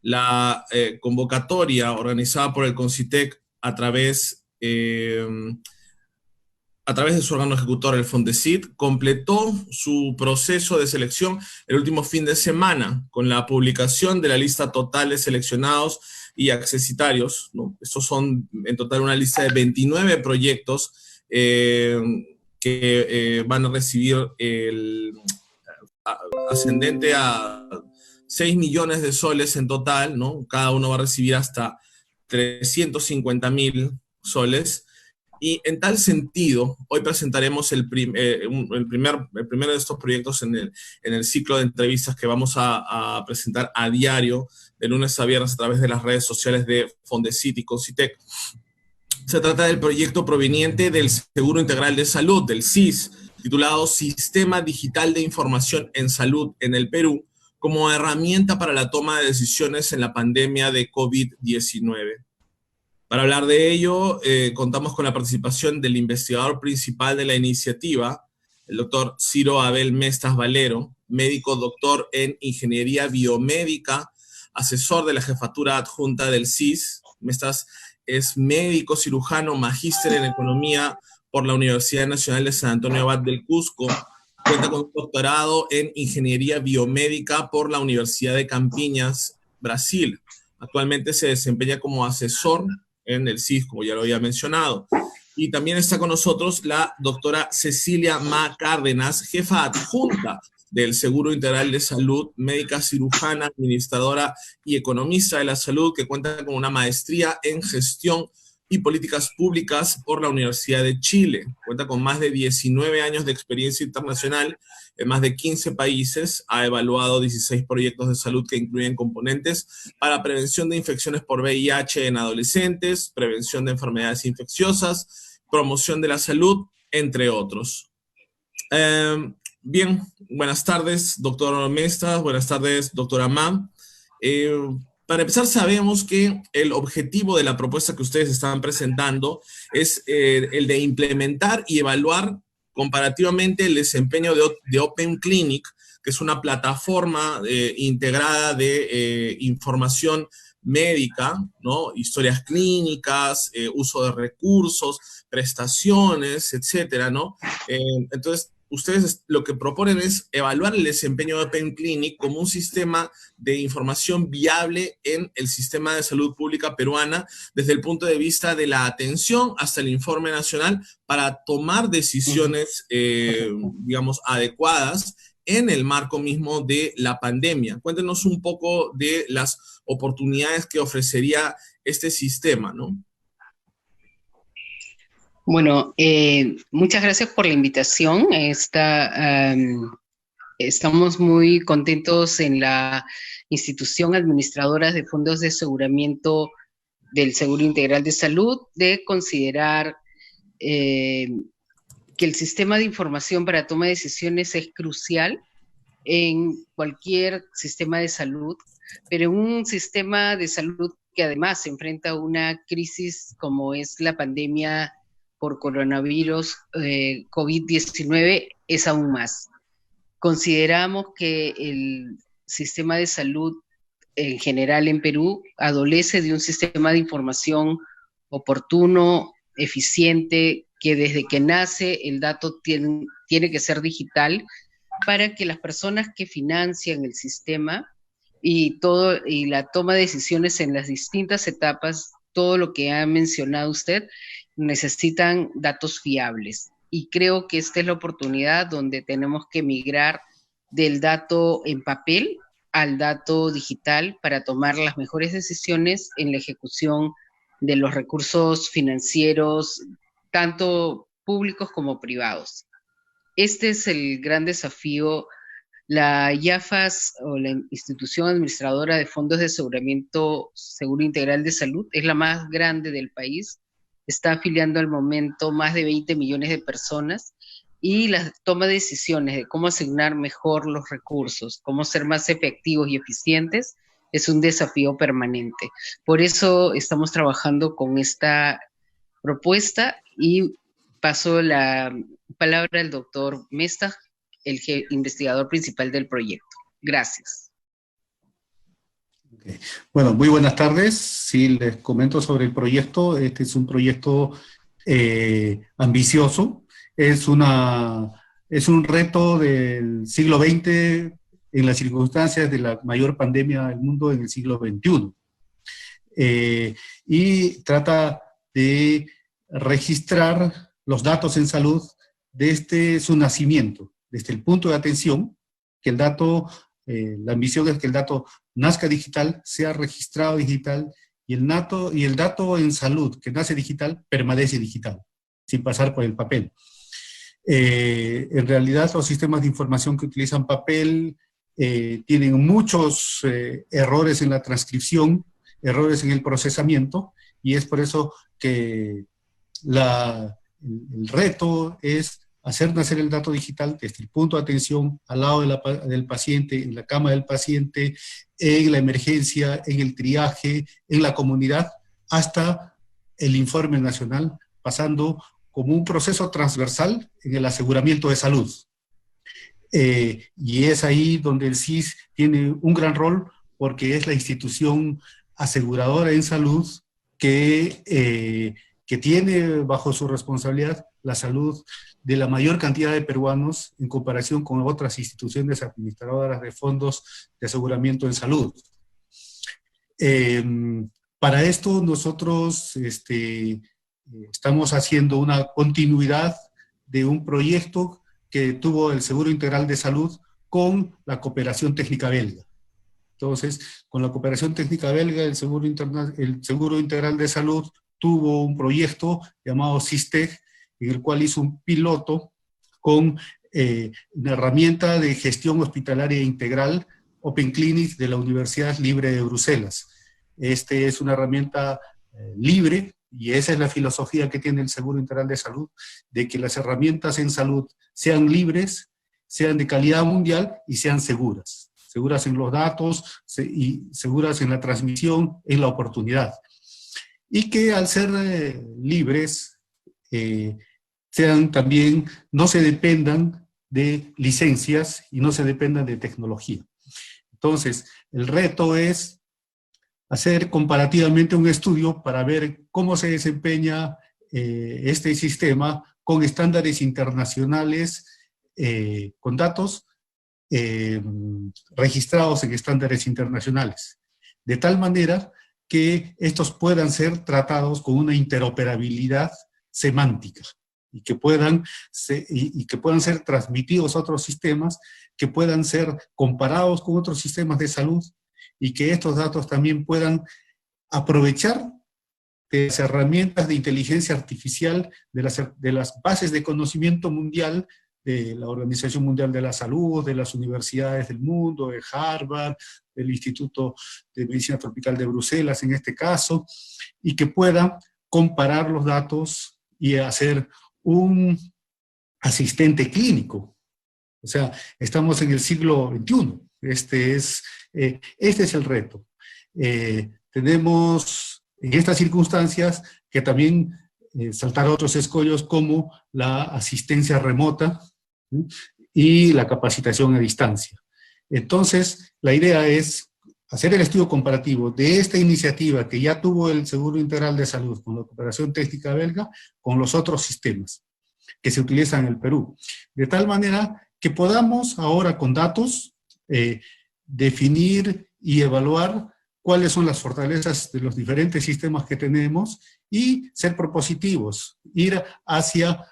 la convocatoria organizada por el CONCITEC a través de su órgano ejecutor, el Fondesit, completó su proceso de selección el último fin de semana con la publicación de la lista total de seleccionados y accesitarios, ¿no? Estos son en total una lista de 29 proyectos que van a recibir ascendente a 6 millones de soles en total, ¿no? Cada uno va a recibir hasta 350.000 soles. Y en tal sentido, hoy presentaremos el primero de estos proyectos en el ciclo de entrevistas que vamos a presentar a diario, de lunes a viernes, a través de las redes sociales de Fondesit y Concitec. Se trata del proyecto proveniente del Seguro Integral de Salud, del SIS, titulado Sistema Digital de Información en Salud en el Perú, como herramienta para la toma de decisiones en la pandemia de COVID-19. Para hablar de ello, contamos con la participación del investigador principal de la iniciativa, el doctor Ciro Abel Mestas Valero, médico doctor en Ingeniería Biomédica, asesor de la Jefatura Adjunta del SIS. Mestas es médico cirujano, magíster en Economía por la Universidad Nacional de San Antonio Abad del Cusco. Cuenta con un doctorado en Ingeniería Biomédica por la Universidad de Campiñas, Brasil. Actualmente se desempeña como asesor en el SIS, como ya lo había mencionado. Y también está con nosotros la doctora Cecilia Ma Cárdenas, jefa adjunta del Seguro Integral de Salud, médica cirujana, administradora y economista de la salud, que cuenta con una maestría en gestión y políticas públicas por la Universidad de Chile. Cuenta con más de 19 años de experiencia internacional en más de 15 países. Ha evaluado 16 proyectos de salud que incluyen componentes para prevención de infecciones por VIH en adolescentes, prevención de enfermedades infecciosas, promoción de la salud, entre otros. Bien, buenas tardes, doctor Mestas, buenas tardes, doctora Ma. Para empezar, sabemos que el objetivo de la propuesta que ustedes están presentando es el de implementar y evaluar comparativamente el desempeño de Open Clinic, que es una plataforma integrada de información médica, ¿no? Historias clínicas, uso de recursos, prestaciones, etcétera, ¿no? Entonces, ustedes lo que proponen es evaluar el desempeño de Open Clinic como un sistema de información viable en el sistema de salud pública peruana desde el punto de vista de la atención hasta el informe nacional para tomar decisiones, digamos, adecuadas en el marco mismo de la pandemia. Cuéntenos un poco de las oportunidades que ofrecería este sistema, ¿no? Bueno, muchas gracias por la invitación. Estamos muy contentos en la institución administradora de fondos de aseguramiento del Seguro Integral de Salud de considerar que el sistema de información para toma de decisiones es crucial en cualquier sistema de salud, pero en un sistema de salud que además se enfrenta a una crisis como es la pandemia por coronavirus COVID-19 es aún más. Consideramos que el sistema de salud en general en Perú adolece de un sistema de información oportuno, eficiente, que desde que nace el dato tiene que ser digital para que las personas que financian el sistema y la toma de decisiones en las distintas etapas, todo lo que ha mencionado usted, necesitan datos fiables. Y creo que esta es la oportunidad donde tenemos que migrar del dato en papel al dato digital para tomar las mejores decisiones en la ejecución de los recursos financieros, tanto públicos como privados. Este es el gran desafío. La IAFAS, o la Institución Administradora de Fondos de Aseguramiento Seguro Integral de Salud, es la más grande del país. Está afiliando al momento más de 20 millones de personas y la toma de decisiones de cómo asignar mejor los recursos, cómo ser más efectivos y eficientes, es un desafío permanente. Por eso estamos trabajando con esta propuesta y paso la palabra al doctor Mestas, el investigador principal del proyecto. Gracias. Okay. Bueno, muy buenas tardes. Sí, les comento sobre el proyecto. Este es un proyecto ambicioso. Es un reto del siglo XX en las circunstancias de la mayor pandemia del mundo en el siglo XXI. Y trata de registrar los datos en salud desde su nacimiento, desde el punto de atención, que el dato, la ambición es que el dato nazca digital, sea registrado digital, y el dato en salud que nace digital permanece digital, sin pasar por el papel. En realidad, los sistemas de información que utilizan papel tienen muchos errores en la transcripción, errores en el procesamiento, y es por eso que el reto es hacer nacer el dato digital desde el punto de atención, al lado del paciente, en la cama del paciente, en la emergencia, en el triaje, en la comunidad, hasta el informe nacional, pasando como un proceso transversal en el aseguramiento de salud. Y es ahí donde el SIS tiene un gran rol, porque es la institución aseguradora en salud que tiene bajo su responsabilidad la salud de la mayor cantidad de peruanos en comparación con otras instituciones administradoras de fondos de aseguramiento en salud. Para esto nosotros estamos haciendo una continuidad de un proyecto que tuvo el Seguro Integral de Salud con la cooperación técnica belga. Entonces, con la cooperación técnica belga, el Seguro Integral de Salud tuvo un proyecto llamado SISTEG, en el cual hizo un piloto con una herramienta de gestión hospitalaria integral, Open Clinic, de la Universidad Libre de Bruselas. Este es una herramienta libre, y esa es la filosofía que tiene el Seguro Integral de Salud, de que las herramientas en salud sean libres, sean de calidad mundial y sean seguras. Seguras en los datos y seguras en la transmisión, en la oportunidad. Y que al ser libres, sean también, no se dependan de licencias y no se dependan de tecnología. Entonces, el reto es hacer comparativamente un estudio para ver cómo se desempeña este sistema con estándares internacionales, con datos registrados en estándares internacionales, de tal manera que estos puedan ser tratados con una interoperabilidad semántica y que puedan ser transmitidos a otros sistemas, que puedan ser comparados con otros sistemas de salud, y que estos datos también puedan aprovechar de las herramientas de inteligencia artificial, de las bases de conocimiento mundial, de la Organización Mundial de la Salud, de las universidades del mundo, de Harvard, del Instituto de Medicina Tropical de Bruselas en este caso, y que puedan comparar los datos y hacer un asistente clínico. O sea, estamos en el siglo XXI. Este es el reto. Tenemos en estas circunstancias que también saltar otros escollos como la asistencia remota, ¿sí?, y la capacitación a distancia. Entonces, la idea es hacer el estudio comparativo de esta iniciativa que ya tuvo el Seguro Integral de Salud con la cooperación técnica belga con los otros sistemas que se utilizan en el Perú. De tal manera que podamos ahora con datos definir y evaluar cuáles son las fortalezas de los diferentes sistemas que tenemos y ser propositivos, ir hacia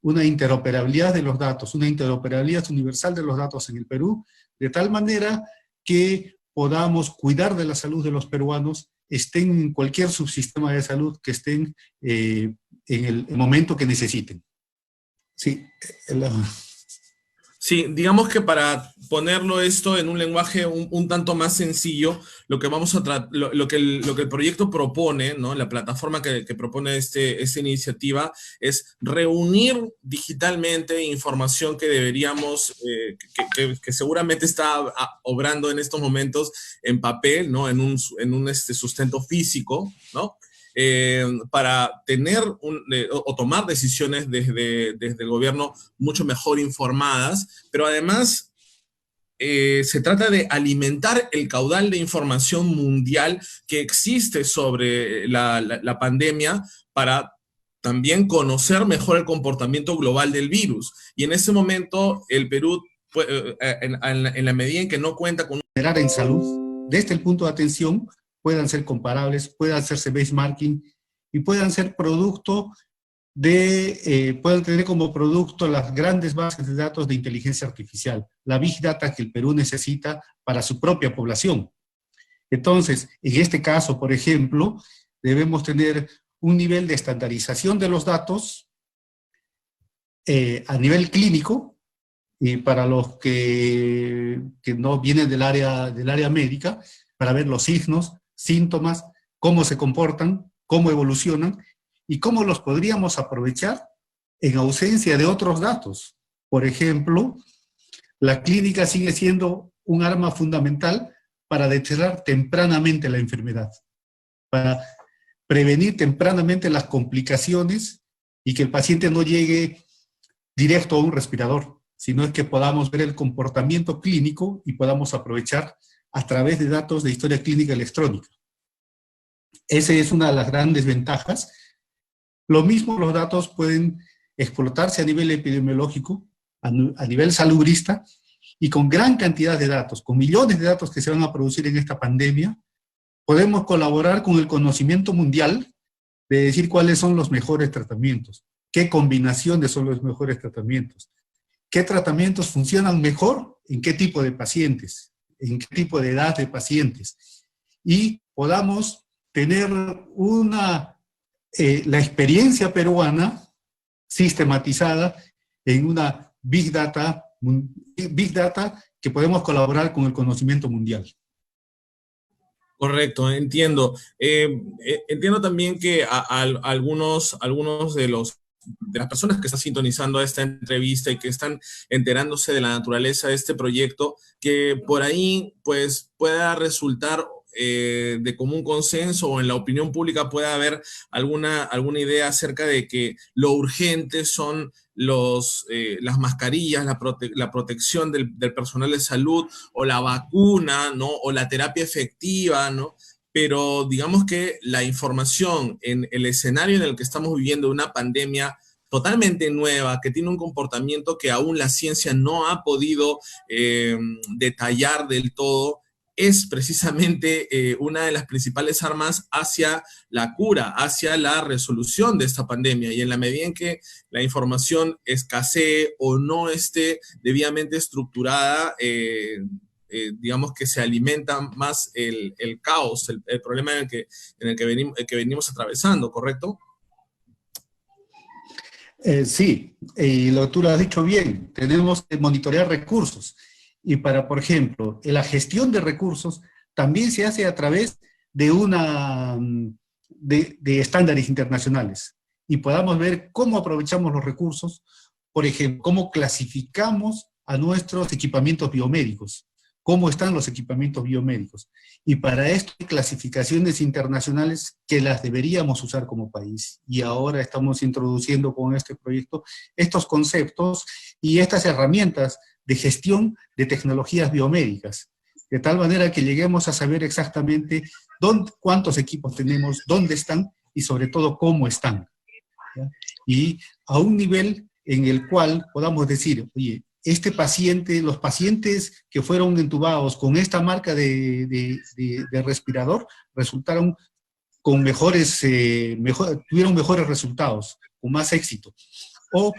una interoperabilidad de los datos, una interoperabilidad universal de los datos en el Perú, de tal manera que podamos cuidar de la salud de los peruanos, estén en cualquier subsistema de salud que estén en el momento que necesiten. Sí, Sí, digamos que para ponerlo esto en un lenguaje un tanto más sencillo, lo que vamos a lo que el proyecto propone, ¿no? La plataforma que propone esta iniciativa es reunir digitalmente información que deberíamos, que seguramente está obrando en estos momentos en papel, ¿no? En un sustento físico, ¿no? Para tener o tomar decisiones desde el gobierno mucho mejor informadas, pero además se trata de alimentar el caudal de información mundial que existe sobre la pandemia para también conocer mejor el comportamiento global del virus. Y en ese momento el Perú, en la medida en que no cuenta con... En salud, desde el punto de atención, puedan ser comparables, puedan hacerse benchmarking y puedan ser producto pueden tener como producto las grandes bases de datos de inteligencia artificial, la Big Data que el Perú necesita para su propia población. Entonces, en este caso, por ejemplo, debemos tener un nivel de estandarización de los datos a nivel clínico, y para los que no vienen del área médica, para ver los signos, síntomas, cómo se comportan, cómo evolucionan, y cómo los podríamos aprovechar en ausencia de otros datos. Por ejemplo, la clínica sigue siendo un arma fundamental para detectar tempranamente la enfermedad, para prevenir tempranamente las complicaciones y que el paciente no llegue directo a un respirador, sino es que podamos ver el comportamiento clínico y podamos aprovechar a través de datos de historia clínica electrónica. Esa es una de las grandes ventajas. Lo mismo los datos pueden explotarse a nivel epidemiológico, a nivel salubrista, y con gran cantidad de datos, con millones de datos que se van a producir en esta pandemia, podemos colaborar con el conocimiento mundial de decir cuáles son los mejores tratamientos, qué combinaciones son los mejores tratamientos, qué tratamientos funcionan mejor en qué tipo de pacientes, en qué tipo de edad de pacientes, y podamos tener la experiencia peruana sistematizada en una Big Data que podemos colaborar con el conocimiento mundial. Correcto, entiendo. Entiendo también que algunos de las personas que están sintonizando esta entrevista y que están enterándose de la naturaleza de este proyecto, que por ahí pues pueda resultar de común consenso o en la opinión pública pueda haber alguna idea acerca de que lo urgente son las mascarillas, la protección del personal de salud o la vacuna, ¿no? O la terapia efectiva, ¿no? Pero digamos que la información en el escenario en el que estamos viviendo, una pandemia totalmente nueva, que tiene un comportamiento que aún la ciencia no ha podido detallar del todo, es precisamente una de las principales armas hacia la cura, hacia la resolución de esta pandemia. Y en la medida en que la información escasee o no esté debidamente estructurada, digamos que se alimenta más el caos, el problema en el que venimos atravesando, ¿correcto? Sí, y tú lo has dicho bien, tenemos que monitorear recursos. Y para, por ejemplo, la gestión de recursos también se hace a través de de estándares internacionales. Y podamos ver cómo aprovechamos los recursos, por ejemplo, cómo clasificamos a nuestros equipamientos biomédicos, cómo están los equipamientos biomédicos. Y para esto hay clasificaciones internacionales que las deberíamos usar como país. Y ahora estamos introduciendo con este proyecto estos conceptos y estas herramientas de gestión de tecnologías biomédicas, de tal manera que lleguemos a saber exactamente cuántos equipos tenemos, dónde están y sobre todo cómo están, ¿ya? Y a un nivel en el cual podamos decir, oye, este paciente, los pacientes que fueron entubados con esta marca de respirador resultaron con tuvieron mejores resultados, con más éxito. O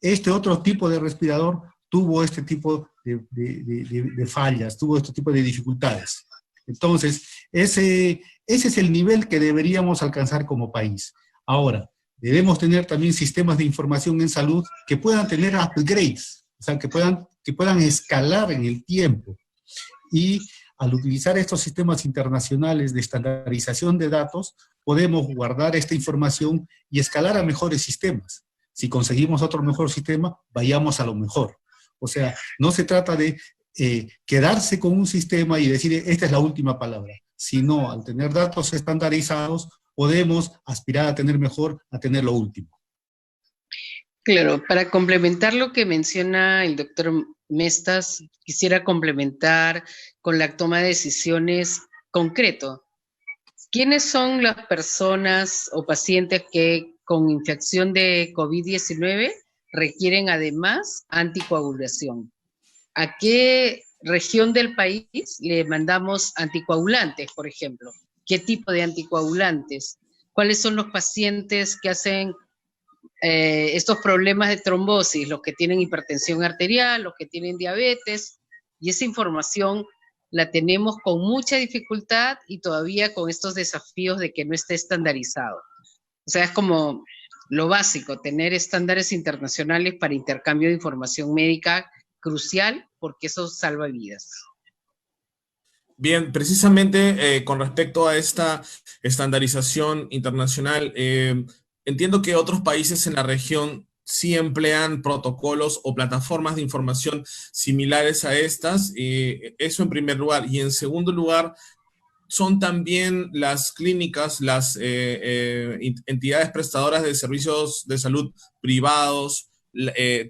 este otro tipo de respirador tuvo este tipo de fallas, tuvo este tipo de dificultades. Entonces, ese es el nivel que deberíamos alcanzar como país. Ahora, debemos tener también sistemas de información en salud que puedan tener upgrades, o sea, que puedan escalar en el tiempo. Y al utilizar estos sistemas internacionales de estandarización de datos, podemos guardar esta información y escalar a mejores sistemas. Si conseguimos otro mejor sistema, vayamos a lo mejor. O sea, no se trata de quedarse con un sistema y decir, esta es la última palabra, sino al tener datos estandarizados, podemos aspirar a tener mejor, a tener lo último. Claro, para complementar lo que menciona el doctor Mestas, quisiera complementar con la toma de decisiones concreto. ¿Quiénes son las personas o pacientes que con infección de COVID-19 requieren además anticoagulación? ¿A qué región del país le mandamos anticoagulantes, por ejemplo? ¿Qué tipo de anticoagulantes? ¿Cuáles son los pacientes que hacen estos problemas de trombosis, los que tienen hipertensión arterial, los que tienen diabetes? Y esa información la tenemos con mucha dificultad y todavía con estos desafíos de que no esté estandarizado. O sea, es como lo básico, tener estándares internacionales para intercambio de información médica crucial, porque eso salva vidas. Bien, precisamente con respecto a esta estandarización internacional, entiendo que otros países en la región sí emplean protocolos o plataformas de información similares a estas, eso en primer lugar. Y en segundo lugar, son también las clínicas, las entidades prestadoras de servicios de salud privados,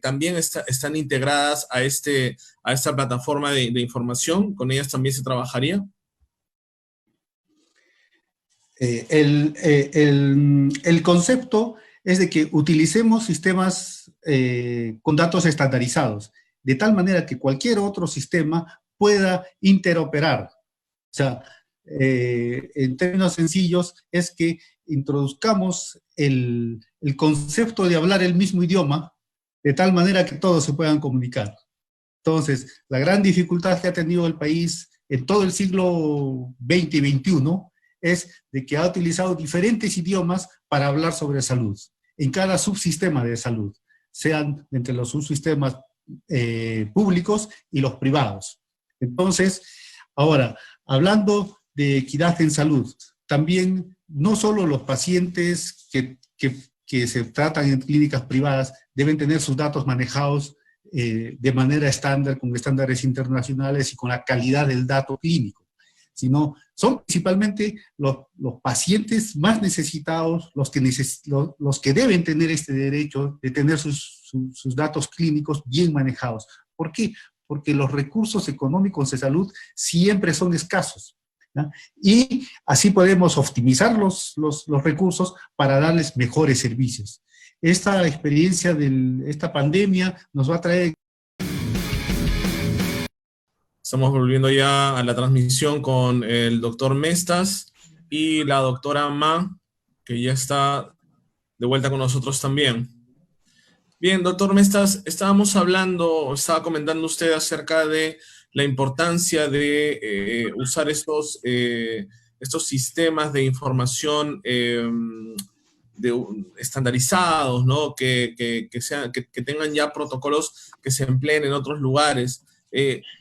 también están integradas a esta plataforma de información. ¿Con ellas también se trabajaría? El concepto es de que utilicemos sistemas con datos estandarizados, de tal manera que cualquier otro sistema pueda interoperar. O sea, en términos sencillos, es que introduzcamos el concepto de hablar el mismo idioma, de tal manera que todos se puedan comunicar. Entonces, la gran dificultad que ha tenido el país en todo el siglo XX y XXI es de que ha utilizado diferentes idiomas para hablar sobre salud, en cada subsistema de salud, sean entre los subsistemas públicos y los privados. Entonces, ahora, hablando de equidad en salud, también no solo los pacientes que se tratan en clínicas privadas deben tener sus datos manejados de manera estándar, con estándares internacionales y con la calidad del dato clínico, sino son principalmente los pacientes más necesitados, los que deben tener este derecho de tener sus datos clínicos bien manejados. ¿Por qué? Porque los recursos económicos de salud siempre son escasos, ¿no? Y así podemos optimizar los recursos para darles mejores servicios. Esta experiencia de esta pandemia nos va a traer... Estamos volviendo ya a la transmisión con el doctor Mestas y la doctora Ma, que ya está de vuelta con nosotros también. Bien, doctor Mestas, estaba comentando usted acerca de la importancia de usar estos sistemas de información estandarizados, ¿no? Que tengan ya protocolos que se empleen en otros lugares.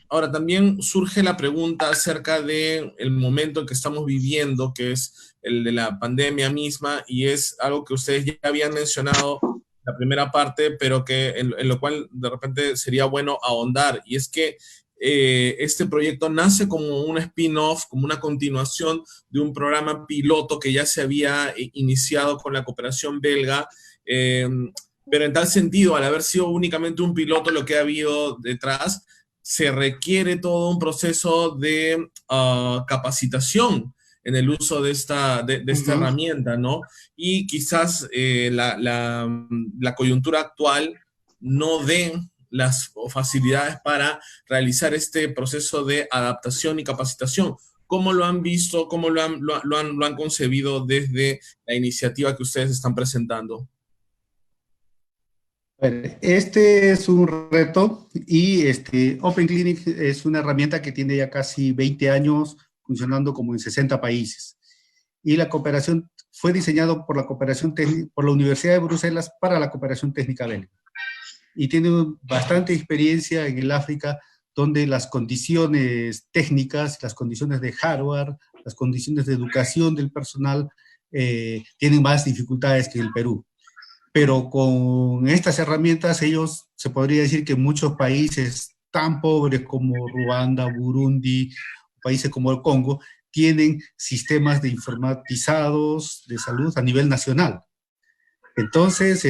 Ahora, también surge la pregunta acerca del momento en que estamos viviendo, que es el de la pandemia misma, y es algo que ustedes ya habían mencionado la primera parte, pero que en lo cual de repente sería bueno ahondar, y es que este proyecto nace como un spin-off, como una continuación de un programa piloto que ya se había iniciado con la cooperación belga, pero en tal sentido, al haber sido únicamente un piloto lo que ha habido detrás, se requiere todo un proceso de capacitación en el uso de esta herramienta, ¿no? Y quizás la coyuntura actual no dé las facilidades para realizar este proceso de adaptación y capacitación. ¿Cómo lo han visto? ¿Cómo lo han concebido desde la iniciativa que ustedes están presentando? Este es un reto y Open Clinic es una herramienta que tiene ya casi 20 años funcionando como en 60 países. Y la cooperación fue diseñado por la Universidad de Bruselas para la cooperación técnica belga. Y tiene bastante experiencia en el África, donde las condiciones técnicas, las condiciones de hardware, las condiciones de educación del personal tienen más dificultades que en el Perú. Pero con estas herramientas, ellos, se podría decir que muchos países tan pobres como Ruanda, Burundi, países como el Congo, tienen sistemas de informatizados de salud a nivel nacional. Entonces,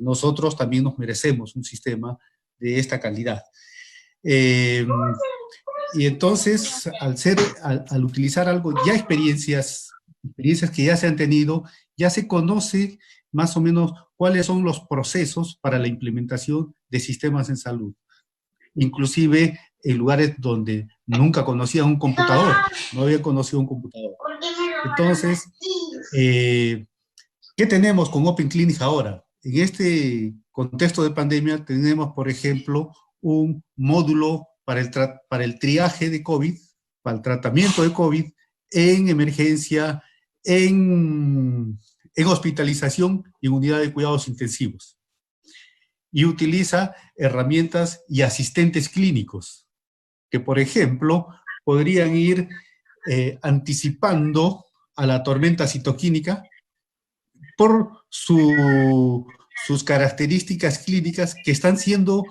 nosotros también nos merecemos un sistema de esta calidad. Y entonces, al utilizar algo, ya experiencias que ya se han tenido, ya se conoce más o menos cuáles son los procesos para la implementación de sistemas en salud. Inclusive en lugares donde nunca conocía un computador, no había conocido un computador. Entonces, ¿qué tenemos con Open Clinic ahora? En este contexto de pandemia tenemos, por ejemplo, un módulo para el triaje de COVID, para el tratamiento de COVID en emergencia, en hospitalización y en unidad de cuidados intensivos. Y utiliza herramientas y asistentes clínicos que, por ejemplo, podrían ir anticipando a la tormenta citoquínica por sus características clínicas que están siendo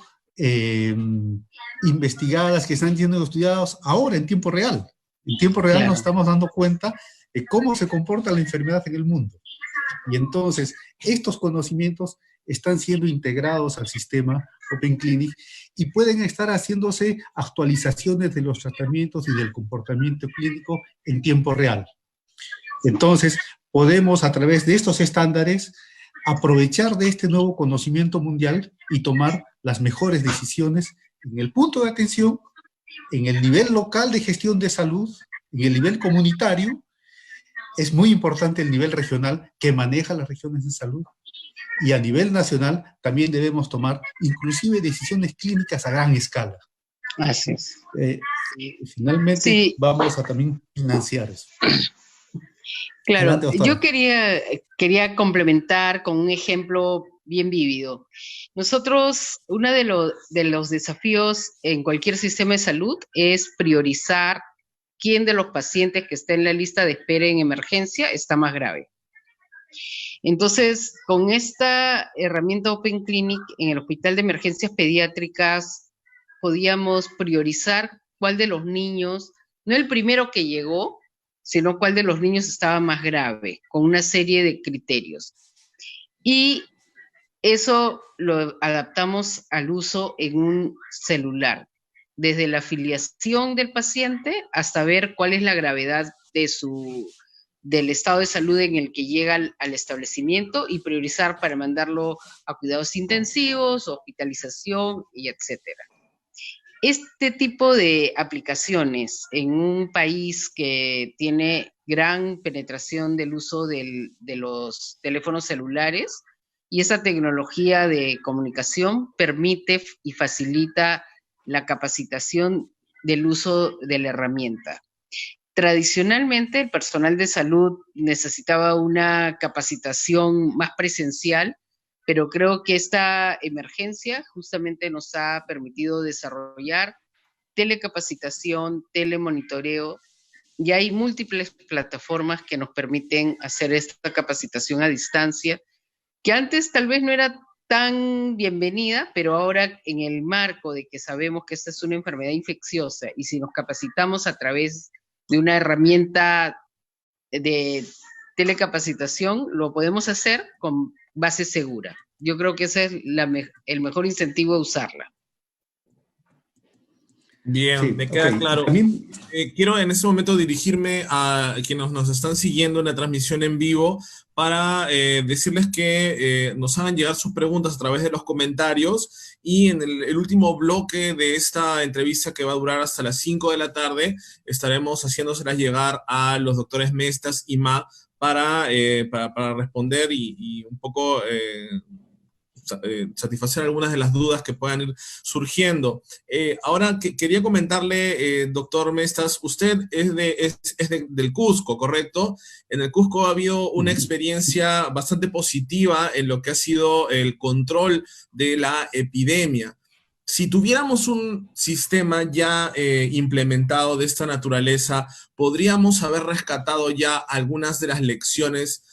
investigadas, que están siendo estudiadas ahora en tiempo real. En tiempo real nos estamos dando cuenta de cómo se comporta la enfermedad en el mundo. Y entonces, estos conocimientos están siendo integrados al sistema Open Clinic y pueden estar haciéndose actualizaciones de los tratamientos y del comportamiento clínico en tiempo real. Entonces, podemos a través de estos estándares aprovechar de este nuevo conocimiento mundial y tomar las mejores decisiones en el punto de atención, en el nivel local de gestión de salud, en el nivel comunitario. Es muy importante el nivel regional que maneja las regiones de salud. Y a nivel nacional también debemos tomar inclusive decisiones clínicas a gran escala. Así es. Finalmente, sí, vamos a también financiar eso. Claro, Adelante, yo quería complementar con un ejemplo bien vívido. Nosotros, uno de los desafíos en cualquier sistema de salud es priorizar quién de los pacientes que está en la lista de espera en emergencia está más grave. Entonces, con esta herramienta Open Clinic en el Hospital de Emergencias Pediátricas, podíamos priorizar cuál de los niños, no el primero que llegó, sino cuál de los niños estaba más grave, con una serie de criterios. Y eso lo adaptamos al uso en un celular, desde la afiliación del paciente hasta ver cuál es la gravedad del estado de salud en el que llega al establecimiento y priorizar para mandarlo a cuidados intensivos, hospitalización y etcétera. Este tipo de aplicaciones en un país que tiene gran penetración del uso de los teléfonos celulares y esa tecnología de comunicación permite y facilita la capacitación del uso de la herramienta. Tradicionalmente, el personal de salud necesitaba una capacitación más presencial, pero creo que esta emergencia justamente nos ha permitido desarrollar telecapacitación, telemonitoreo, y hay múltiples plataformas que nos permiten hacer esta capacitación a distancia, que antes tal vez no era tan bienvenida, pero ahora en el marco de que sabemos que esta es una enfermedad infecciosa y si nos capacitamos a través de una herramienta de telecapacitación, lo podemos hacer con base segura. Yo creo que ese es el mejor incentivo de usarla. Bien, sí, me queda claro. Quiero en este momento dirigirme a quienes nos están siguiendo en la transmisión en vivo para decirles que nos hagan llegar sus preguntas a través de los comentarios y en el último bloque de esta entrevista que va a durar hasta las 5 de la tarde estaremos haciéndoselas llegar a los doctores Mestas y Ma para responder y un poco satisfacer algunas de las dudas que puedan ir surgiendo. Ahora quería comentarle, doctor Mestas, usted es del Cusco, ¿correcto? En el Cusco ha habido una experiencia bastante positiva en lo que ha sido el control de la epidemia. Si tuviéramos un sistema ya implementado de esta naturaleza, ¿podríamos haber rescatado ya algunas de las lecciones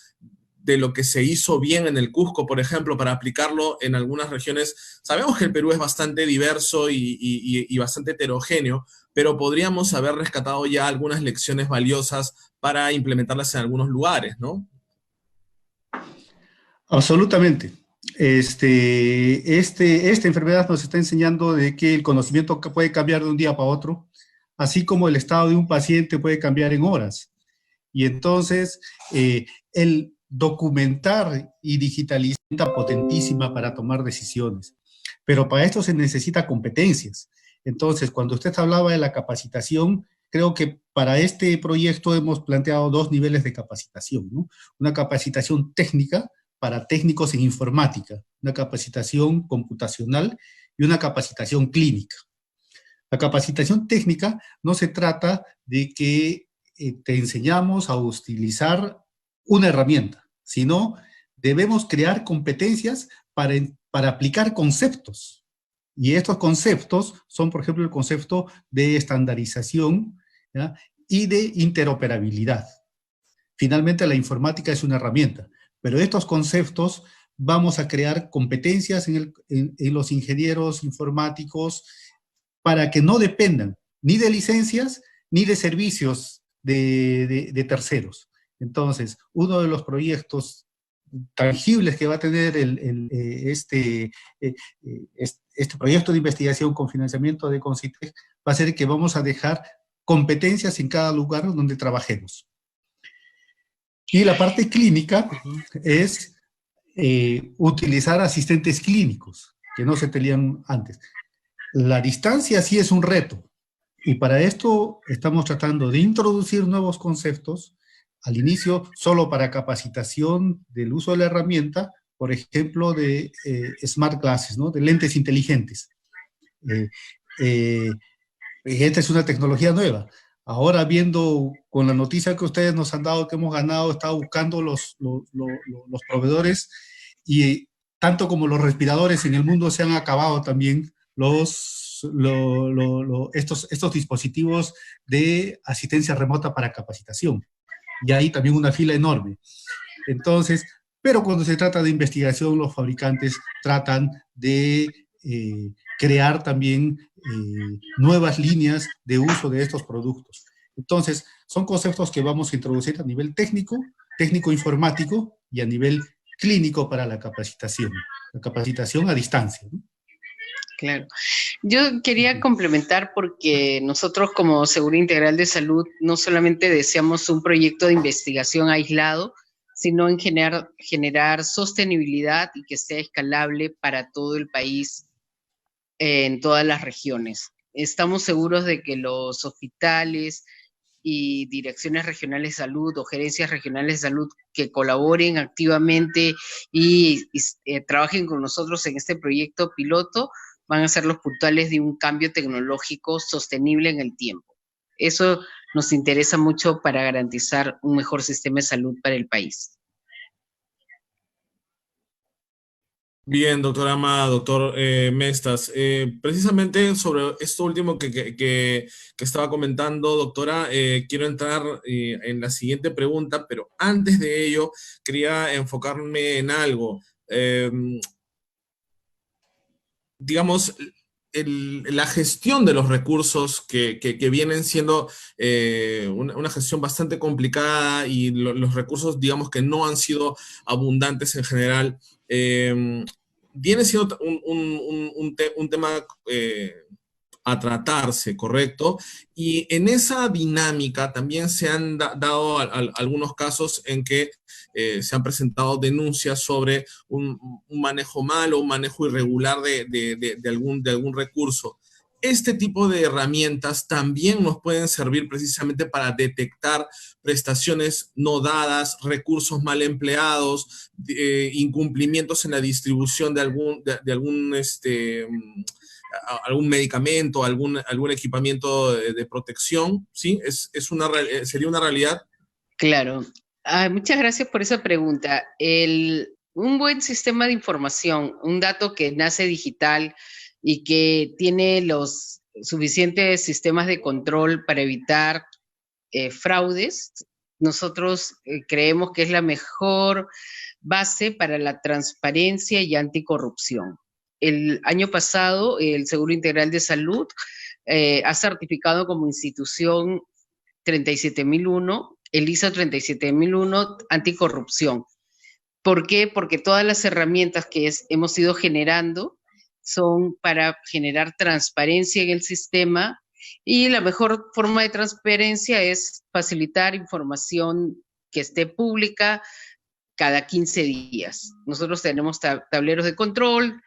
de lo que se hizo bien en el Cusco, por ejemplo, para aplicarlo en algunas regiones? Sabemos que el Perú es bastante diverso y bastante heterogéneo, pero podríamos haber rescatado ya algunas lecciones valiosas para implementarlas en algunos lugares, ¿no? Absolutamente. Esta enfermedad nos está enseñando de que el conocimiento puede cambiar de un día para otro, así como el estado de un paciente puede cambiar en horas. Y entonces, el documentar y digitalizar es potentísima para tomar decisiones. Pero para esto se necesita competencias. Entonces, cuando usted hablaba de la capacitación, creo que para este proyecto hemos planteado dos niveles de capacitación, ¿no? Una capacitación técnica para técnicos en informática, una capacitación computacional y una capacitación clínica. La capacitación técnica no se trata de que te enseñamos a utilizar una herramienta, sino debemos crear competencias para aplicar conceptos. Y estos conceptos son, por ejemplo, el concepto de estandarización, ¿ya? Y de interoperabilidad. Finalmente, la informática es una herramienta, pero estos conceptos vamos a crear competencias en los ingenieros informáticos para que no dependan ni de licencias ni de servicios de terceros. Entonces, uno de los proyectos tangibles que va a tener este proyecto de investigación con financiamiento de CONCITEC va a ser que vamos a dejar competencias en cada lugar donde trabajemos. Y la parte clínica es utilizar asistentes clínicos, que no se tenían antes. La distancia sí es un reto, y para esto estamos tratando de introducir nuevos conceptos, al inicio solo para capacitación del uso de la herramienta, por ejemplo, de smart glasses, ¿no? De lentes inteligentes. Esta es una tecnología nueva. Ahora, viendo con la noticia que ustedes nos han dado, que hemos ganado, estaba buscando los proveedores, y tanto como los respiradores en el mundo se han acabado también estos dispositivos de asistencia remota para capacitación. Y hay también una fila enorme. Entonces, pero cuando se trata de investigación, los fabricantes tratan de crear también nuevas líneas de uso de estos productos. Entonces, son conceptos que vamos a introducir a nivel técnico, técnico-informático y a nivel clínico para la capacitación a distancia, ¿no? Claro. Yo quería complementar porque nosotros como Seguro Integral de Salud no solamente deseamos un proyecto de investigación aislado, sino en generar sostenibilidad y que sea escalable para todo el país, en todas las regiones. Estamos seguros de que los hospitales y direcciones regionales de salud o gerencias regionales de salud que colaboren activamente y trabajen con nosotros en este proyecto piloto van a ser los puntuales de un cambio tecnológico sostenible en el tiempo. Eso nos interesa mucho para garantizar un mejor sistema de salud para el país. Bien, doctor Ama, doctor Mestas. Precisamente sobre esto último que estaba comentando, doctora, quiero entrar en la siguiente pregunta, pero antes de ello quería enfocarme en algo. Digamos, la gestión de los recursos que vienen siendo una gestión bastante complicada, y los recursos, digamos, que no han sido abundantes en general, viene siendo un tema a tratarse, ¿correcto? Y en esa dinámica también se han dado algunos casos en que se han presentado denuncias sobre un manejo malo, un manejo irregular de algún recurso. Este tipo de herramientas también nos pueden servir precisamente para detectar prestaciones no dadas, recursos mal empleados, incumplimientos en la distribución de algún medicamento, algún equipamiento de protección, ¿sí? ¿Sería una realidad? Claro. Muchas gracias por esa pregunta. Un buen sistema de información, un dato que nace digital y que tiene los suficientes sistemas de control para evitar fraudes, nosotros creemos que es la mejor base para la transparencia y anticorrupción. El año pasado, el Seguro Integral de Salud ha certificado como institución 37001, el ISO 37001 anticorrupción. ¿Por qué? Porque todas las herramientas que hemos ido generando son para generar transparencia en el sistema, y la mejor forma de transparencia es facilitar información que esté pública cada 15 días. Nosotros tenemos tableros de control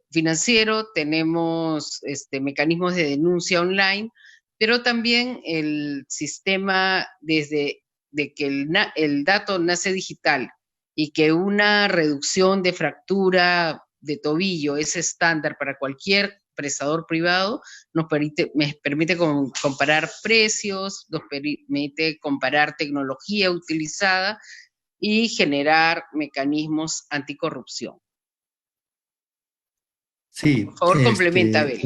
financiero, tenemos mecanismos de denuncia online, pero también el sistema, desde de que el dato nace digital y que una reducción de fractura de tobillo es estándar para cualquier prestador privado, nos permite comparar precios, nos permite comparar tecnología utilizada y generar mecanismos anticorrupción. Sí, Por favor, complementa, Abel.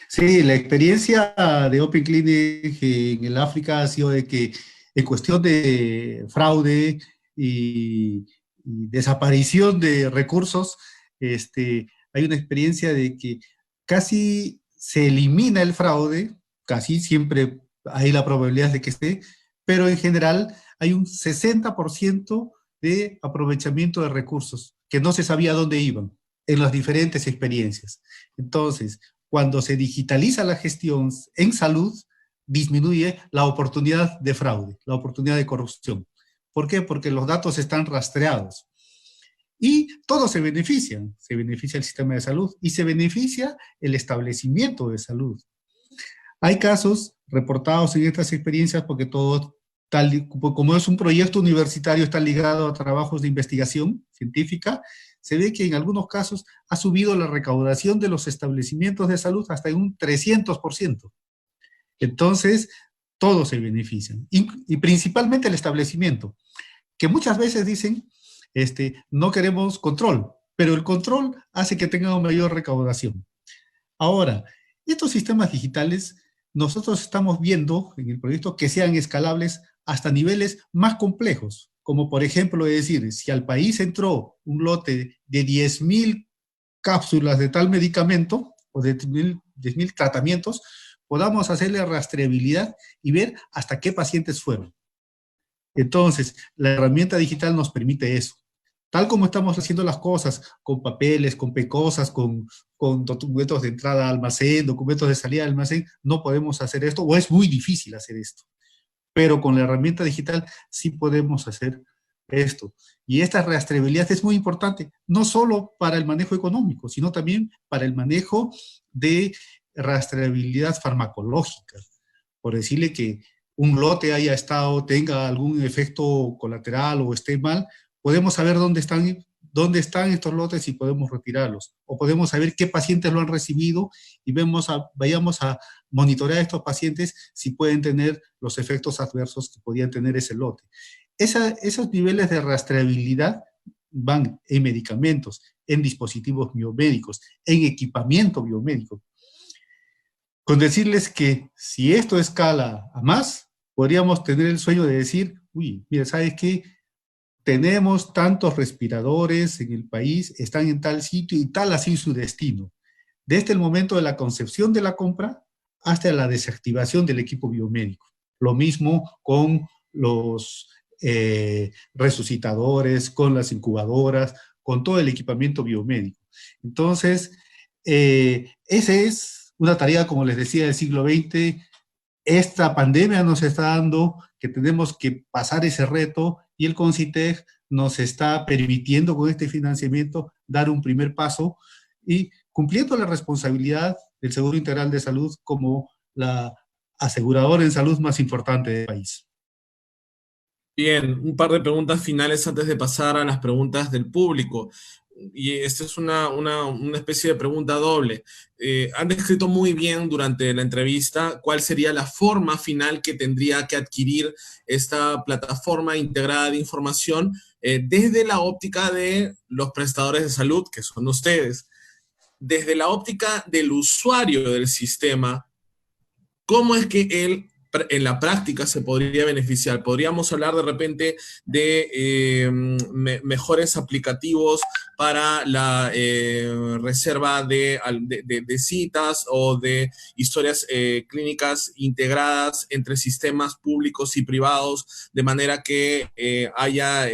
Sí, la experiencia de Open Clinic en el África ha sido de que en cuestión de fraude y desaparición de recursos, hay una experiencia de que casi se elimina el fraude, casi siempre hay la probabilidad de que esté, pero en general hay un 60% de aprovechamiento de recursos que no se sabía dónde iban en las diferentes experiencias. Entonces, cuando se digitaliza la gestión en salud, disminuye la oportunidad de fraude, la oportunidad de corrupción. ¿Por qué? Porque los datos están rastreados. Y todos se benefician. Se beneficia el sistema de salud y se beneficia el establecimiento de salud. Hay casos reportados en estas experiencias porque todo, como es un proyecto universitario, está ligado a trabajos de investigación científica. Se ve que en algunos casos ha subido la recaudación de los establecimientos de salud hasta en un 300%. Entonces, todos se benefician, y principalmente el establecimiento, que muchas veces dicen, no queremos control, pero el control hace que tengan mayor recaudación. Ahora, estos sistemas digitales, nosotros estamos viendo en el proyecto que sean escalables hasta niveles más complejos, como por ejemplo, es decir, si al país entró un lote de 10.000 cápsulas de tal medicamento, o de 10.000 tratamientos, podamos hacerle rastreabilidad y ver hasta qué pacientes fueron. Entonces, la herramienta digital nos permite eso. Tal como estamos haciendo las cosas, con papeles, con PECOSAS, con documentos de entrada al almacén, documentos de salida al almacén, no podemos hacer esto, o es muy difícil hacer esto. Pero con la herramienta digital sí podemos hacer esto. Y esta rastreabilidad es muy importante, no solo para el manejo económico, sino también para el manejo de rastreabilidad farmacológica. Por decirle que un lote haya estado, tenga algún efecto colateral o esté mal, podemos saber dónde están estos lotes y podemos retirarlos. O podemos saber qué pacientes lo han recibido y vayamos a monitorear a estos pacientes si pueden tener los efectos adversos que podían tener ese lote. Esos niveles de rastreabilidad van en medicamentos, en dispositivos biomédicos, en equipamiento biomédico. Con decirles que si esto escala a más, podríamos tener el sueño de decir, uy, mira, ¿sabes qué? Tenemos tantos respiradores en el país, están en tal sitio y tal así su destino. Desde el momento de la concepción de la compra hasta la desactivación del equipo biomédico. Lo mismo con los resucitadores, con las incubadoras, con todo el equipamiento biomédico. Entonces, esa es una tarea, como les decía, del siglo XX. Esta pandemia nos está dando que tenemos que pasar ese reto y el CONCITEC nos está permitiendo con este financiamiento dar un primer paso y cumpliendo la responsabilidad del Seguro Integral de Salud como la aseguradora en salud más importante del país. Bien, un par de preguntas finales antes de pasar a las preguntas del público. Y esta es una especie de pregunta doble. Han descrito muy bien durante la entrevista cuál sería la forma final que tendría que adquirir esta plataforma integrada de información desde la óptica de los prestadores de salud, que son ustedes. Desde la óptica del usuario del sistema, ¿cómo es que él en la práctica se podría beneficiar? ¿Podríamos hablar de repente de mejores aplicativos para la reserva de citas o de historias clínicas integradas entre sistemas públicos y privados, de manera que haya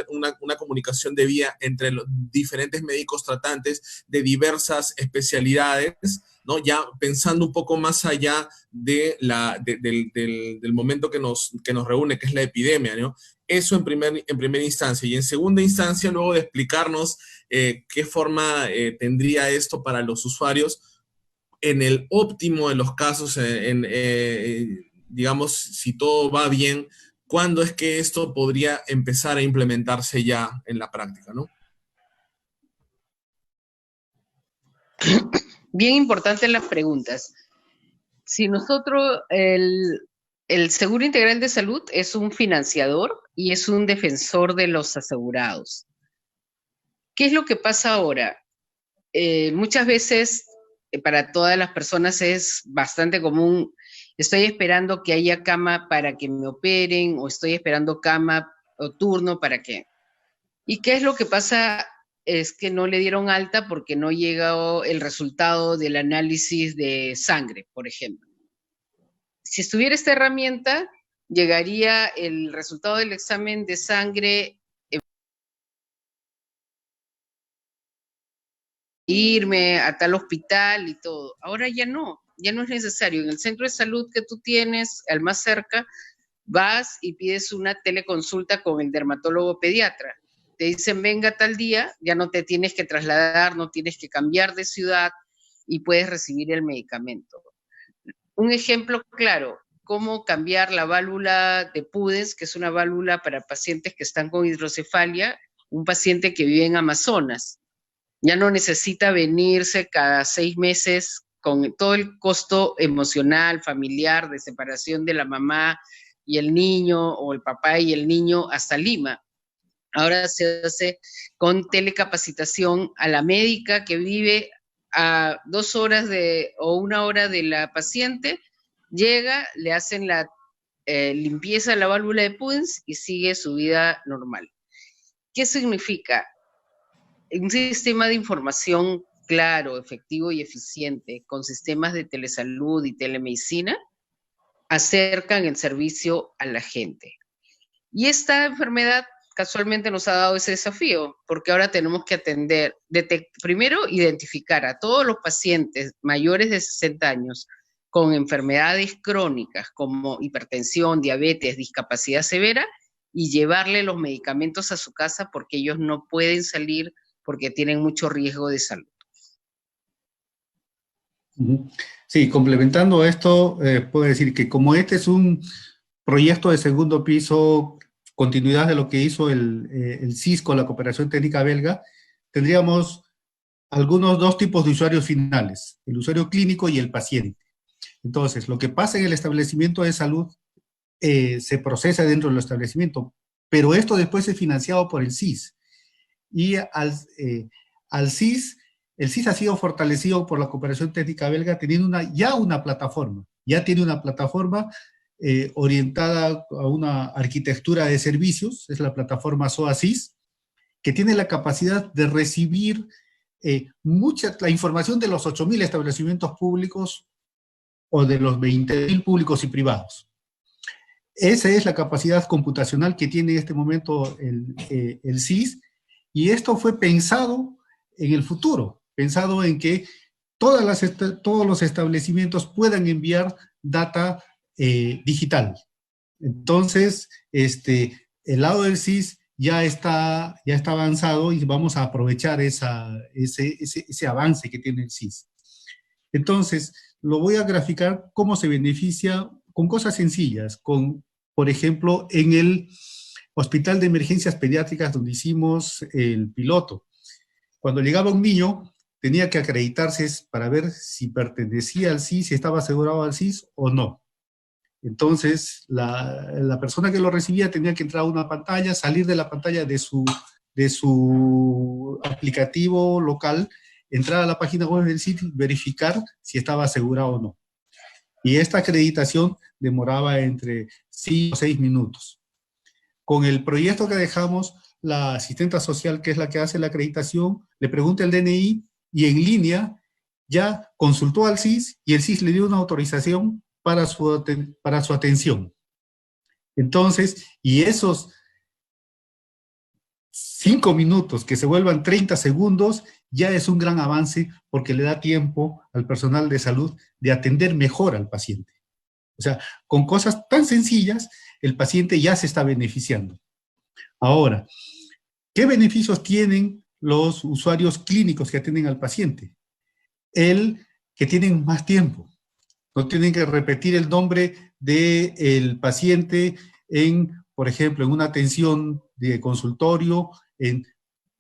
una comunicación de vía entre los diferentes médicos tratantes de diversas especialidades, ¿no? Ya pensando un poco más allá de del momento que nos reúne, que es la epidemia, ¿no? Eso en primera instancia. Y en segunda instancia, luego de explicarnos qué forma tendría esto para los usuarios, en el óptimo de los casos, digamos, si todo va bien, ¿cuándo es que esto podría empezar a implementarse ya en la práctica, ¿no? Bien importantes las preguntas. Si nosotros, el Seguro Integral de Salud es un financiador y es un defensor de los asegurados. ¿Qué es lo que pasa ahora? Muchas veces para todas las personas es bastante común, estoy esperando que haya cama para que me operen, o estoy esperando cama o turno para que... ¿Y qué es lo que pasa? Es que no le dieron alta porque no llegó el resultado del análisis de sangre, por ejemplo. Si estuviera esta herramienta, llegaría el resultado del examen de sangre, irme a tal hospital y todo. Ahora ya no es necesario. En el centro de salud que tú tienes, al más cerca, vas y pides una teleconsulta con el dermatólogo pediatra. Te dicen, venga tal día, ya no te tienes que trasladar, no tienes que cambiar de ciudad y puedes recibir el medicamento. Un ejemplo claro, cómo cambiar la válvula de Pudens, que es una válvula para pacientes que están con hidrocefalia, un paciente que vive en Amazonas. Ya no necesita venirse cada 6 meses con todo el costo emocional, familiar, de separación de la mamá y el niño, o el papá y el niño, hasta Lima. Ahora se hace con telecapacitación a la médica que vive a 2 horas o 1 hora de la paciente, llega, le hacen la limpieza de la válvula de Pudens y sigue su vida normal. ¿Qué significa? Un sistema de información claro, efectivo y eficiente, con sistemas de telesalud y telemedicina, acercan el servicio a la gente. Y esta enfermedad casualmente nos ha dado ese desafío, porque ahora tenemos que atender, primero identificar a todos los pacientes mayores de 60 años con enfermedades crónicas como hipertensión, diabetes, discapacidad severa, y llevarle los medicamentos a su casa porque ellos no pueden salir porque tienen mucho riesgo de salud. Sí, complementando esto, puedo decir que como este es un proyecto de segundo piso, continuidad de lo que hizo el CIS con la Cooperación Técnica Belga, tendríamos dos tipos de usuarios finales, el usuario clínico y el paciente. Entonces, lo que pasa en el establecimiento de salud se procesa dentro del establecimiento, pero esto después es financiado por el CIS. Y al CIS, el CIS ha sido fortalecido por la Cooperación Técnica Belga teniendo ya tiene una plataforma orientada a una arquitectura de servicios, es la plataforma SOA-CIS, que tiene la capacidad de recibir la información de los 8.000 establecimientos públicos o de los 20.000 públicos y privados. Esa es la capacidad computacional que tiene en este momento el CIS, y esto fue pensado en el futuro, pensado en que todos los establecimientos puedan enviar data digital. Entonces, el lado del CIS ya está avanzado y vamos a aprovechar ese avance que tiene el CIS. Entonces, lo voy a graficar cómo se beneficia con cosas sencillas, por ejemplo, en el Hospital de Emergencias Pediátricas donde hicimos el piloto. Cuando llegaba un niño, tenía que acreditarse para ver si pertenecía al CIS, si estaba asegurado al CIS o no. Entonces, la persona que lo recibía tenía que entrar a una pantalla, salir de la pantalla de su aplicativo local, entrar a la página web del sitio y verificar si estaba asegurado o no. Y esta acreditación demoraba entre 5 o 6 minutos. Con el proyecto que dejamos, la asistenta social, que es la que hace la acreditación, le pregunta el DNI y en línea ya consultó al SIS y el SIS le dio una autorización para su atención. Entonces, y esos 5 minutos que se vuelvan 30 segundos, ya es un gran avance porque le da tiempo al personal de salud de atender mejor al paciente. O sea, con cosas tan sencillas, el paciente ya se está beneficiando. Ahora, ¿qué beneficios tienen los usuarios clínicos que atienden al paciente? El que tienen más tiempo. No tienen que repetir el nombre del paciente por ejemplo, en una atención de consultorio, en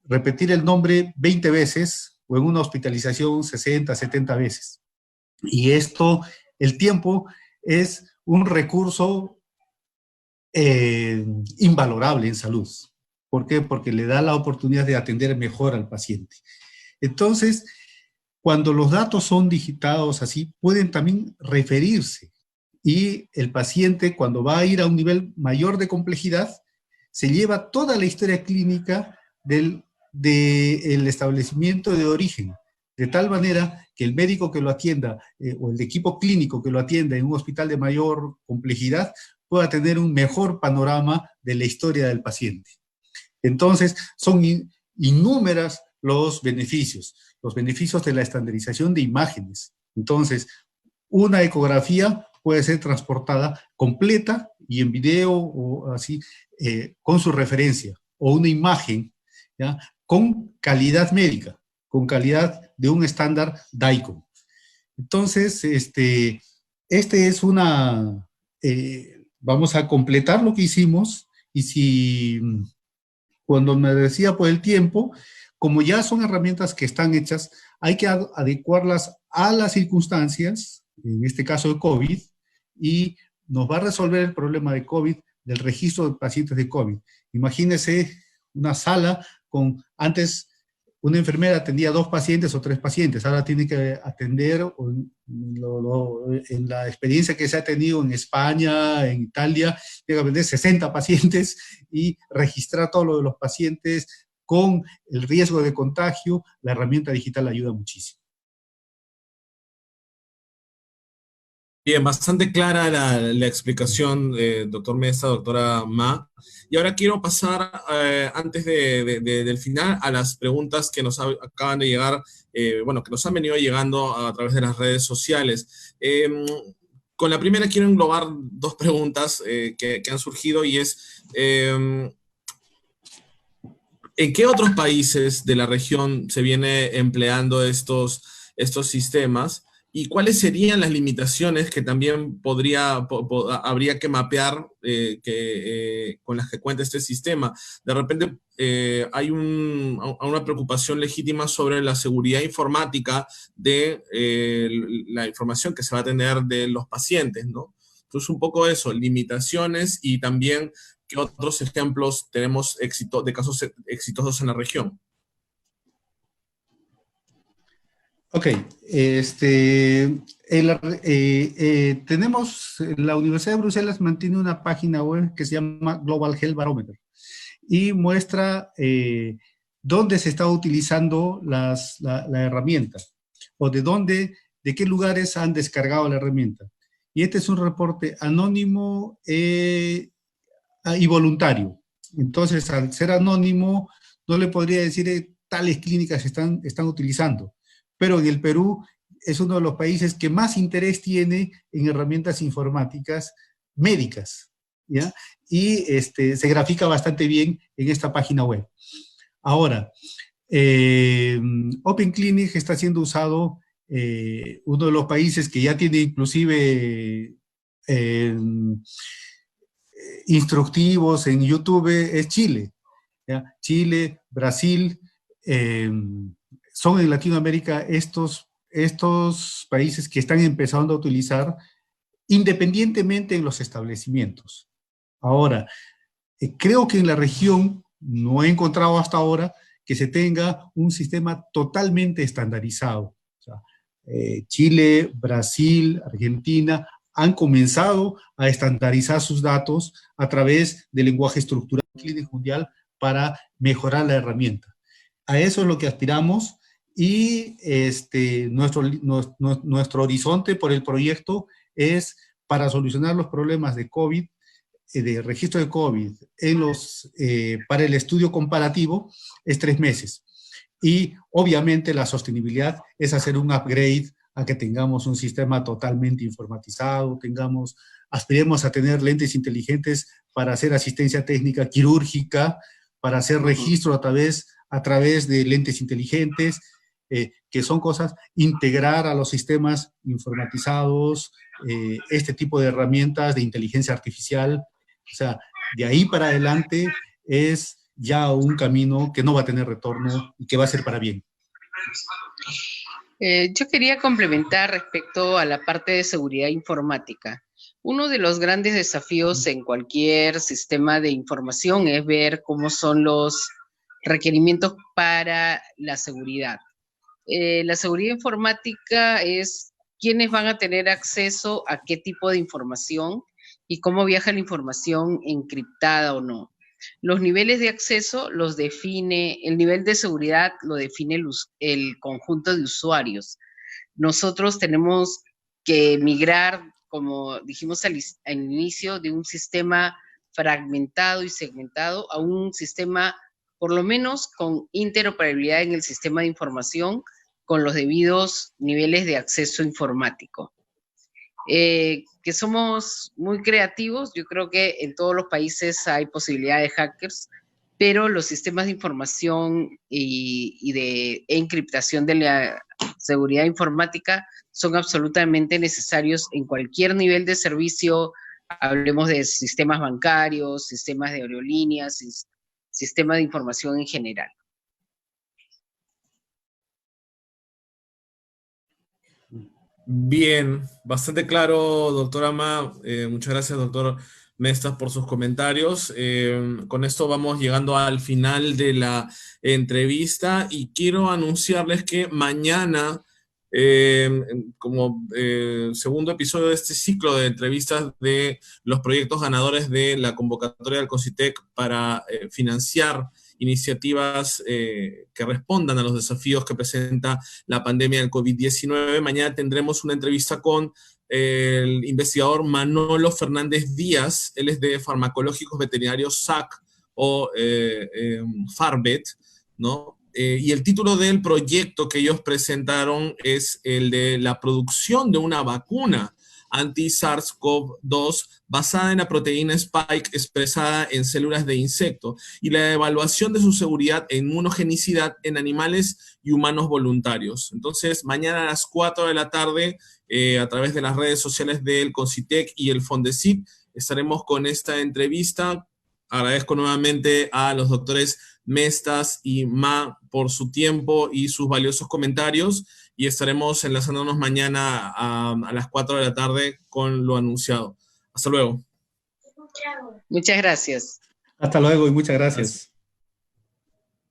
repetir el nombre 20 veces o en una hospitalización 60, 70 veces. Y esto, el tiempo es un recurso invalorable en salud. ¿Por qué? Porque le da la oportunidad de atender mejor al paciente. Entonces, cuando los datos son digitados así, pueden también referirse. Y el paciente, cuando va a ir a un nivel mayor de complejidad, se lleva toda la historia clínica del establecimiento de origen, de tal manera que el médico que lo atienda o el equipo clínico que lo atienda en un hospital de mayor complejidad pueda tener un mejor panorama de la historia del paciente. Entonces, son innúmeras los beneficios de la estandarización de imágenes. Entonces, una ecografía puede ser transportada completa y en video o así, con su referencia, o una imagen, ¿ya?, con calidad médica, con calidad de un estándar DICOM. Entonces, es una, vamos a completar lo que hicimos, y si, cuando me decía por el tiempo, como ya son herramientas que están hechas, hay que adecuarlas a las circunstancias, en este caso de COVID, y nos va a resolver el problema de COVID, del registro de pacientes de COVID. Imagínese una sala con, antes una enfermera atendía 2 pacientes o 3 pacientes, ahora tiene que atender, en la experiencia que se ha tenido en España, en Italia, tiene que atender 60 pacientes y registrar todo lo de los pacientes con el riesgo de contagio. La herramienta digital ayuda muchísimo. Bien, bastante clara la explicación, doctor Mesa, doctora Ma. Y ahora quiero pasar, antes del final, a las preguntas que nos acaban de llegar, bueno, que nos han venido llegando a través de las redes sociales. Con la primera quiero englobar 2 preguntas que han surgido, y es, ¿en qué otros países de la región se viene empleando estos sistemas? ¿Y cuáles serían las limitaciones que también habría que mapear con las que cuenta este sistema? De repente hay una preocupación legítima sobre la seguridad informática de la información que se va a tener de los pacientes, ¿no? Entonces, un poco eso, limitaciones, y también qué otros ejemplos tenemos de casos exitosos en la región. Ok, la Universidad de Bruselas mantiene una página web que se llama Global Health Barometer y muestra dónde se está utilizando la herramienta, o de qué lugares han descargado la herramienta. Y este es un reporte anónimo y voluntario. Entonces, al ser anónimo, no le podría decir tales clínicas están utilizando. Pero en el Perú es uno de los países que más interés tiene en herramientas informáticas médicas, ¿ya? Y se grafica bastante bien en esta página web. Ahora, Open Clinic está siendo usado, uno de los países que ya tiene inclusive instructivos en YouTube es Chile, ¿ya? Chile, Brasil, son en Latinoamérica estos países que están empezando a utilizar independientemente en los establecimientos. Ahora, creo que en la región no he encontrado hasta ahora que se tenga un sistema totalmente estandarizado. O sea, Chile, Brasil, Argentina, han comenzado a estandarizar sus datos a través del lenguaje estructural Clínico Mundial para mejorar la herramienta. A eso es lo que aspiramos y nuestro horizonte por el proyecto es para solucionar los problemas de COVID, de registro de COVID para el estudio comparativo es 3 meses. Y obviamente la sostenibilidad es hacer un upgrade a que tengamos un sistema totalmente informatizado, aspiremos a tener lentes inteligentes para hacer asistencia técnica quirúrgica, para hacer registro a través de lentes inteligentes, que son cosas, integrar a los sistemas informatizados, este tipo de herramientas de inteligencia artificial. O sea, de ahí para adelante es ya un camino que no va a tener retorno y que va a ser para bien. Yo quería complementar respecto a la parte de seguridad informática. Uno de los grandes desafíos en cualquier sistema de información es ver cómo son los requerimientos para la seguridad. La seguridad informática es quiénes van a tener acceso a qué tipo de información y cómo viaja la información encriptada o no. Los niveles de acceso los define, el nivel de seguridad lo define el conjunto de usuarios. Nosotros tenemos que migrar, como dijimos al inicio, de un sistema fragmentado y segmentado a un sistema, por lo menos con interoperabilidad en el sistema de información, con los debidos niveles de acceso informático. Que somos muy creativos, yo creo que en todos los países hay posibilidad de hackers, pero los sistemas de información y de encriptación de la seguridad informática son absolutamente necesarios en cualquier nivel de servicio. Hablemos de sistemas bancarios, sistemas de aerolíneas, sistemas de información en general. Bien, bastante claro, doctora Ma. Muchas gracias, doctor Mestas, por sus comentarios. Con esto vamos llegando al final de la entrevista y quiero anunciarles que mañana, como segundo episodio de este ciclo de entrevistas de los proyectos ganadores de la convocatoria del CONCITEC para financiar iniciativas que respondan a los desafíos que presenta la pandemia del COVID-19. Mañana tendremos una entrevista con el investigador Manolo Fernández Díaz. Él es de Farmacológicos Veterinarios SAC o FARVET, ¿no? Y el título del proyecto que ellos presentaron es el de la producción de una vacuna anti-SARS-CoV-2 basada en la proteína Spike expresada en células de insecto y la evaluación de su seguridad e inmunogenicidad en animales y humanos voluntarios. Entonces, mañana a las 4 de la tarde, a través de las redes sociales del CONCITEC y el FONDECIT, estaremos con esta entrevista. Agradezco nuevamente a los doctores Mestas y Ma por su tiempo y sus valiosos comentarios y estaremos enlazándonos mañana a las 4 de la tarde con lo anunciado. Hasta luego. Muchas gracias. Hasta luego y muchas gracias.